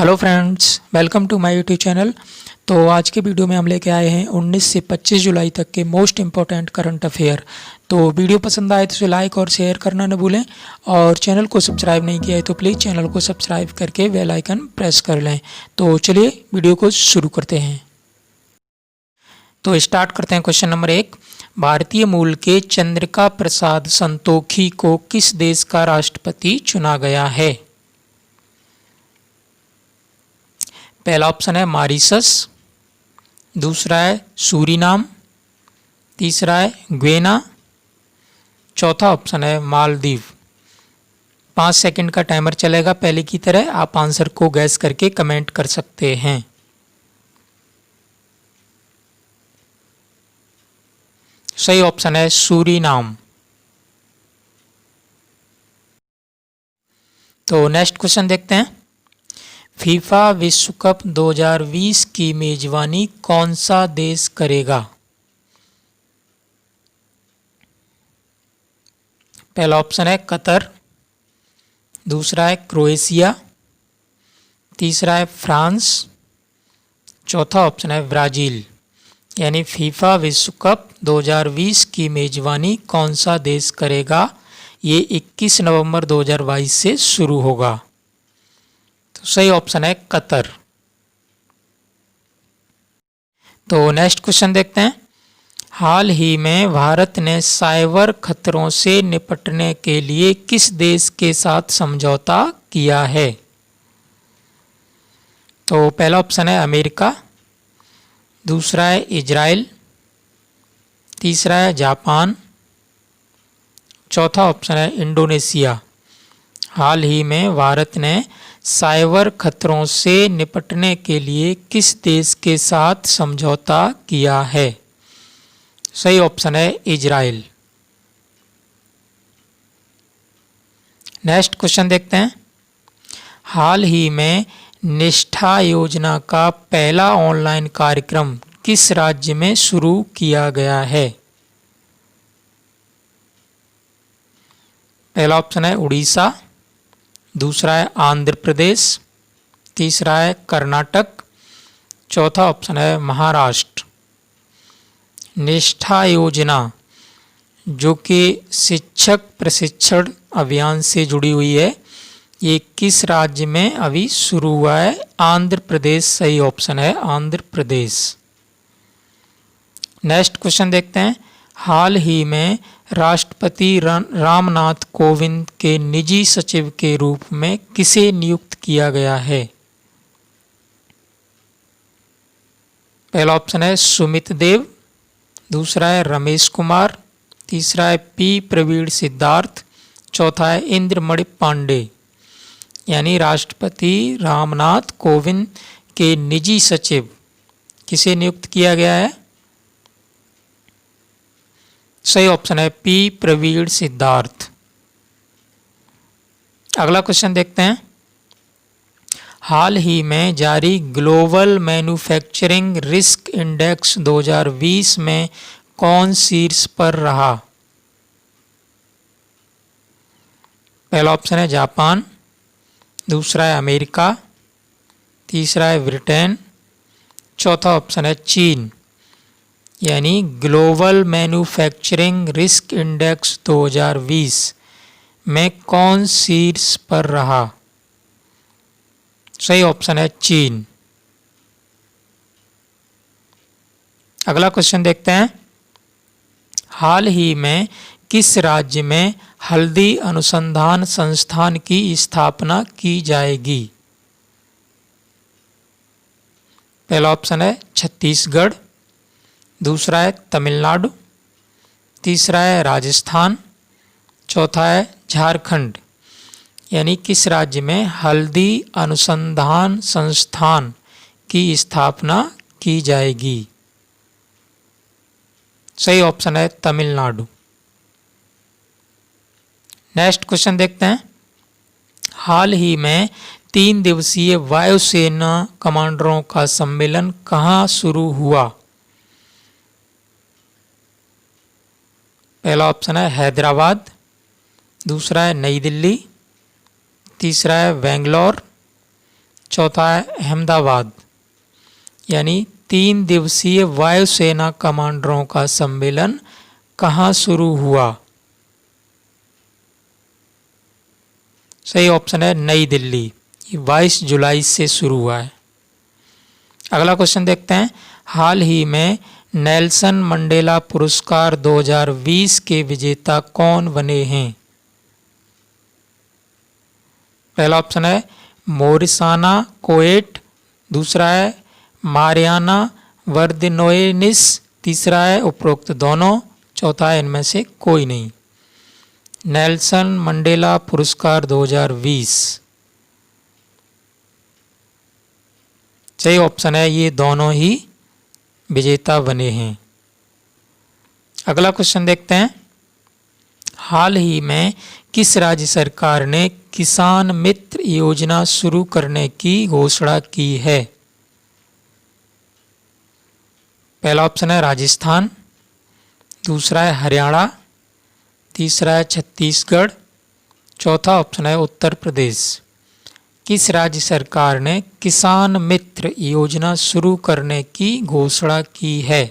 Hello friends, welcome to my YouTube channel. तो आज के वीडियो में हम लेके आए हैं 19 से 25 जुलाई तक के मोस्ट इम्पॉर्टेंट करंट अफेयर। तो वीडियो पसंद आए तो उसे लाइक और शेयर करना न भूलें, और चैनल को सब्सक्राइब नहीं किया है तो प्लीज़ चैनल को सब्सक्राइब करके बेल आइकन प्रेस कर लें। तो चलिए वीडियो को शुरू करते हैं। तो स्टार्ट करते हैं। क्वेश्चन नंबर 1, भारतीय मूल के चंद्रिका प्रसाद संतोखी को किस देश का राष्ट्रपति चुना गया है? पहला ऑप्शन है मॉरिशस, दूसरा है सूरीनाम, तीसरा है ग्वेना, चौथा ऑप्शन है मालदीव। 5 सेकंड का टाइमर चलेगा। पहले की तरह आप आंसर को गैस करके कमेंट कर सकते हैं। सही ऑप्शन है सूरीनाम। तो नेक्स्ट क्वेश्चन देखते हैं। फीफा विश्व कप 2020 की मेजबानी कौन सा देश करेगा? पहला ऑप्शन है कतर, दूसरा है क्रोएशिया, तीसरा है फ्रांस, चौथा ऑप्शन है ब्राज़ील। यानी फीफा विश्व कप 2020 की मेजबानी कौन सा देश करेगा? ये 21 नवंबर 2022 से शुरू होगा। तो सही ऑप्शन है कतर। तो नेक्स्ट क्वेश्चन देखते हैं। हाल ही में भारत ने साइबर खतरों से निपटने के लिए किस देश के साथ समझौता किया है? तो पहला ऑप्शन है अमेरिका, दूसरा है इजराइल, तीसरा है जापान, चौथा ऑप्शन है इंडोनेशिया। हाल ही में भारत ने साइबर खतरों से निपटने के लिए किस देश के साथ समझौता किया है? सही ऑप्शन है इजराइल। नेक्स्ट क्वेश्चन देखते हैं। हाल ही में निष्ठा योजना का पहला ऑनलाइन कार्यक्रम किस राज्य में शुरू किया गया है? पहला ऑप्शन है उड़ीसा, दूसरा है आंध्र प्रदेश, तीसरा है कर्नाटक, चौथा ऑप्शन है महाराष्ट्र। निष्ठा योजना जो कि शिक्षक प्रशिक्षण अभियान से जुड़ी हुई है, ये किस राज्य में अभी शुरू हुआ है? आंध्र प्रदेश सही ऑप्शन है, आंध्र प्रदेश। नेक्स्ट क्वेश्चन देखते हैं। हाल ही में राष्ट्रपति रामनाथ कोविंद के निजी सचिव के रूप में किसे नियुक्त किया गया है? पहला ऑप्शन है सुमित देव, दूसरा है रमेश कुमार, तीसरा है पी प्रवीण सिद्धार्थ, चौथा है इंद्रमणि पांडे। यानी राष्ट्रपति रामनाथ कोविंद के निजी सचिव किसे नियुक्त किया गया है? सही ऑप्शन है पी प्रवीण सिद्धार्थ। अगला क्वेश्चन देखते हैं। हाल ही में जारी ग्लोबल मैन्युफैक्चरिंग रिस्क इंडेक्स 2020 में कौन शीर्ष पर रहा? पहला ऑप्शन है जापान, दूसरा है अमेरिका, तीसरा है ब्रिटेन, चौथा ऑप्शन है चीन। यानी ग्लोबल मैन्युफैक्चरिंग रिस्क इंडेक्स 2020 में कौन शीर्ष पर रहा? सही ऑप्शन है चीन। अगला क्वेश्चन देखते हैं। हाल ही में किस राज्य में हल्दी अनुसंधान संस्थान की स्थापना की जाएगी? पहला ऑप्शन है छत्तीसगढ़, दूसरा है तमिलनाडु, तीसरा है राजस्थान, चौथा है झारखंड। यानी किस राज्य में हल्दी अनुसंधान संस्थान की स्थापना की जाएगी? सही ऑप्शन है तमिलनाडु। नेक्स्ट क्वेश्चन देखते हैं। हाल ही में 3 दिवसीय वायुसेना कमांडरों का सम्मेलन कहाँ शुरू हुआ? पहला ऑप्शन है हैदराबाद, दूसरा है नई दिल्ली, तीसरा है बेंगलोर, चौथा है अहमदाबाद। यानी 3 दिवसीय वायुसेना कमांडरों का सम्मेलन कहाँ शुरू हुआ? सही ऑप्शन है नई दिल्ली। ये 22 जुलाई से शुरू हुआ है। अगला क्वेश्चन देखते हैं। हाल ही में नेल्सन मंडेला पुरस्कार 2020 के विजेता कौन बने हैं? पहला ऑप्शन है मोरिसाना कोएट, दूसरा है मारियाना वर्दिनोएनिस, तीसरा है उपरोक्त दोनों, चौथा है इनमें से कोई नहीं। नेल्सन मंडेला पुरस्कार 2020 सही ऑप्शन है, ये दोनों ही विजेता बने हैं। अगला क्वेश्चन देखते हैं। हाल ही में किस राज्य सरकार ने किसान मित्र योजना शुरू करने की घोषणा की है? पहला ऑप्शन है राजस्थान, दूसरा है हरियाणा, तीसरा है छत्तीसगढ़, चौथा ऑप्शन है उत्तर प्रदेश। किस राज्य सरकार ने किसान मित्र योजना शुरू करने की घोषणा की है?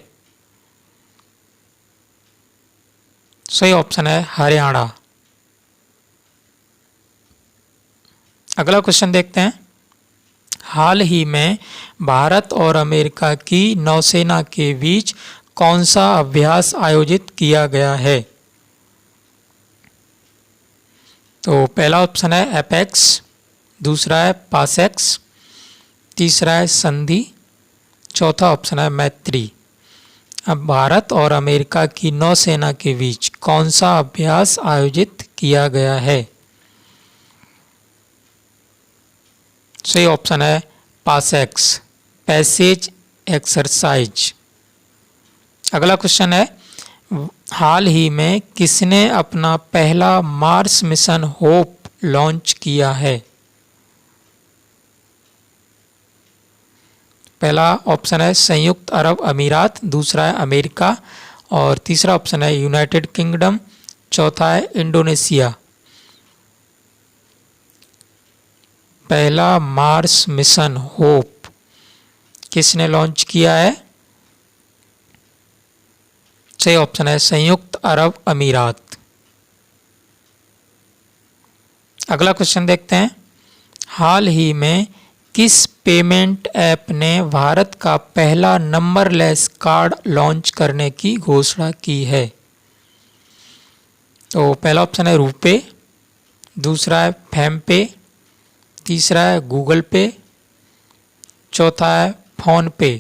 सही ऑप्शन है हरियाणा। अगला क्वेश्चन देखते हैं। हाल ही में भारत और अमेरिका की नौसेना के बीच कौन सा अभ्यास आयोजित किया गया है? तो पहला ऑप्शन है एपेक्स, दूसरा है पासेक्स, तीसरा है संधि, चौथा ऑप्शन है मैत्री। अब भारत और अमेरिका की नौसेना के बीच कौन सा अभ्यास आयोजित किया गया है? सही ऑप्शन है पासेक्स, पैसेज एक्सरसाइज। अगला क्वेश्चन है। हाल ही में किसने अपना पहला मार्स मिशन होप लॉन्च किया है? पहला ऑप्शन है संयुक्त अरब अमीरात, दूसरा है अमेरिका और तीसरा ऑप्शन है यूनाइटेड किंगडम, चौथा है इंडोनेशिया। पहला मार्स मिशन होप किसने लॉन्च किया है? सही ऑप्शन है संयुक्त अरब अमीरात। अगला क्वेश्चन देखते हैं। हाल ही में किस पेमेंट ऐप ने भारत का पहला नंबरलेस कार्ड लॉन्च करने की घोषणा की है? तो पहला ऑप्शन है रुपे, दूसरा है फेमपे, तीसरा है गूगल पे, चौथा है फोन पे।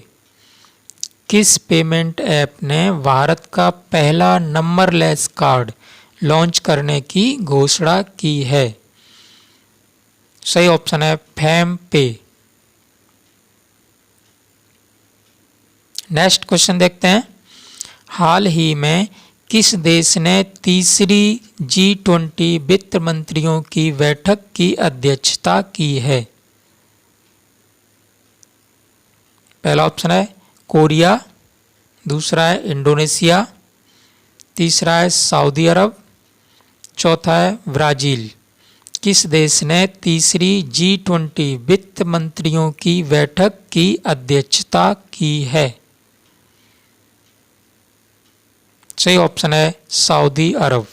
किस पेमेंट ऐप ने भारत का पहला नंबरलेस कार्ड लॉन्च करने की घोषणा की है? सही ऑप्शन है फेम पे। नेक्स्ट क्वेश्चन देखते हैं। हाल ही में किस देश ने तीसरी G20 वित्त मंत्रियों की बैठक की अध्यक्षता की है? पहला ऑप्शन है कोरिया, दूसरा है इंडोनेशिया, तीसरा है सऊदी अरब, चौथा है ब्राज़ील। किस देश ने तीसरी G20 वित्त मंत्रियों की बैठक की अध्यक्षता की है? सही ऑप्शन है सऊदी अरब।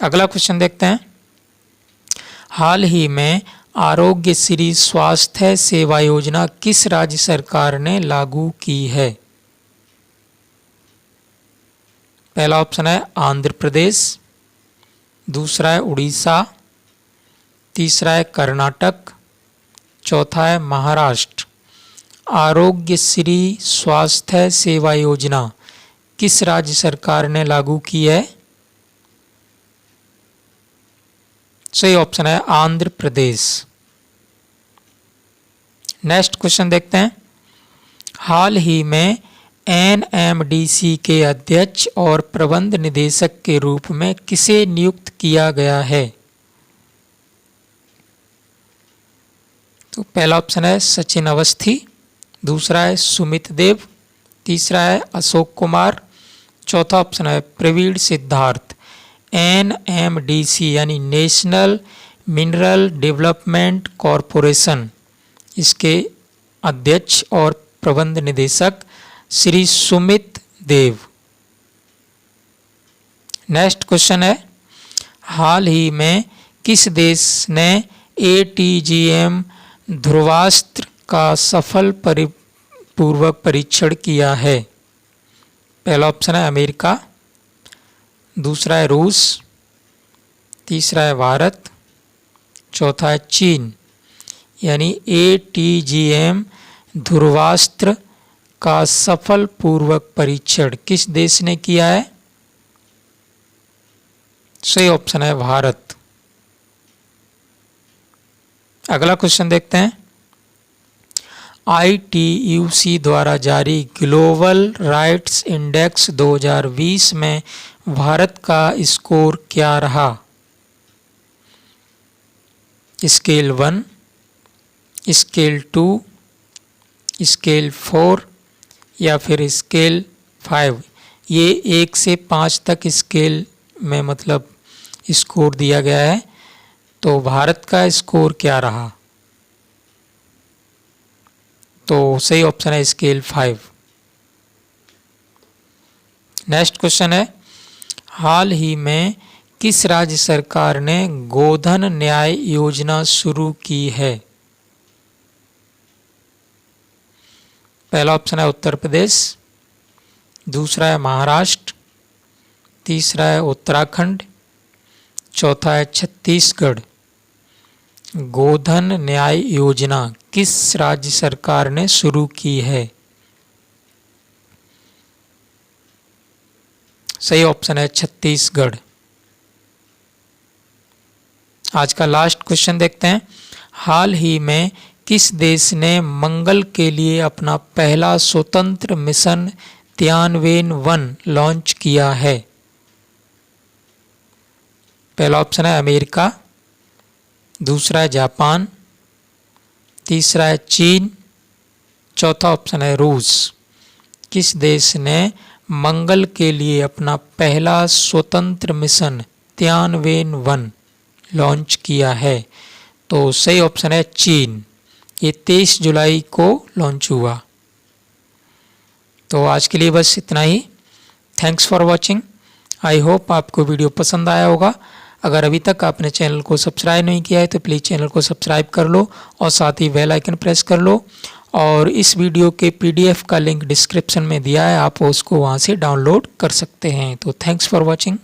अगला क्वेश्चन देखते हैं। हाल ही में आरोग्य श्री स्वास्थ्य सेवा योजना किस राज्य सरकार ने लागू की है? पहला ऑप्शन है आंध्र प्रदेश, दूसरा है उड़ीसा, तीसरा है कर्नाटक, चौथा है महाराष्ट्र। आरोग्य श्री स्वास्थ्य सेवा योजना किस राज्य सरकार ने लागू की है? सही ऑप्शन है आंध्र प्रदेश। नेक्स्ट क्वेश्चन देखते हैं। हाल ही में NMDC के अध्यक्ष और प्रबंध निदेशक के रूप में किसे नियुक्त किया गया है? तो पहला ऑप्शन है सचिन अवस्थी, दूसरा है सुमित देव, तीसरा है अशोक कुमार, चौथा ऑप्शन है प्रवीण सिद्धार्थ। NMDC यानी नेशनल मिनरल डेवलपमेंट कॉरपोरेशन, इसके अध्यक्ष और प्रबंध निदेशक श्री सुमित देव। नेक्स्ट क्वेश्चन है, हाल ही में किस देश ने ATGM ध्रुवास्त्र का सफल पूर्वक परीक्षण किया है? पहला ऑप्शन है अमेरिका, दूसरा है रूस, तीसरा है भारत, चौथा है चीन। यानी ATGM ध्रुवास्त्र का सफल पूर्वक परीक्षण किस देश ने किया है? सही ऑप्शन है भारत। अगला क्वेश्चन देखते हैं, ITUC द्वारा जारी ग्लोबल राइट्स इंडेक्स 2020 में भारत का स्कोर क्या रहा? स्केल 1, स्केल 2, स्केल 4 या फिर स्केल 5। ये 1 से 5 तक स्केल में मतलब स्कोर दिया गया है, तो भारत का स्कोर क्या रहा? तो सही ऑप्शन है स्केल 5। नेक्स्ट क्वेश्चन है, हाल ही में किस राज्य सरकार ने गोधन न्याय योजना शुरू की है? पहला ऑप्शन है उत्तर प्रदेश, दूसरा है महाराष्ट्र, तीसरा है उत्तराखंड, चौथा है छत्तीसगढ़। गोधन न्याय योजना किस राज्य सरकार ने शुरू की है? सही ऑप्शन है छत्तीसगढ़। आज का लास्ट क्वेश्चन देखते हैं, हाल ही में किस देश ने मंगल के लिए अपना पहला स्वतंत्र मिशन तियानवेन-1 लॉन्च किया है? पहला ऑप्शन है अमेरिका, दूसरा है जापान, तीसरा है चीन, चौथा ऑप्शन है रूस। किस देश ने मंगल के लिए अपना पहला स्वतंत्र मिशन तियानवेन-1 लॉन्च किया है? तो सही ऑप्शन है चीन। ये 23 जुलाई को लॉन्च हुआ। तो आज के लिए बस इतना ही। Thanks for watching. I hope आपको वीडियो पसंद आया होगा। अगर अभी तक आपने चैनल को सब्सक्राइब नहीं किया है तो प्लीज़ चैनल को सब्सक्राइब कर लो और साथ ही बेल आइकन प्रेस कर लो। और इस वीडियो के PDF का लिंक डिस्क्रिप्शन में दिया है, आप उसको वहाँ से डाउनलोड कर सकते हैं। तो थैंक्स फॉर वॉचिंग।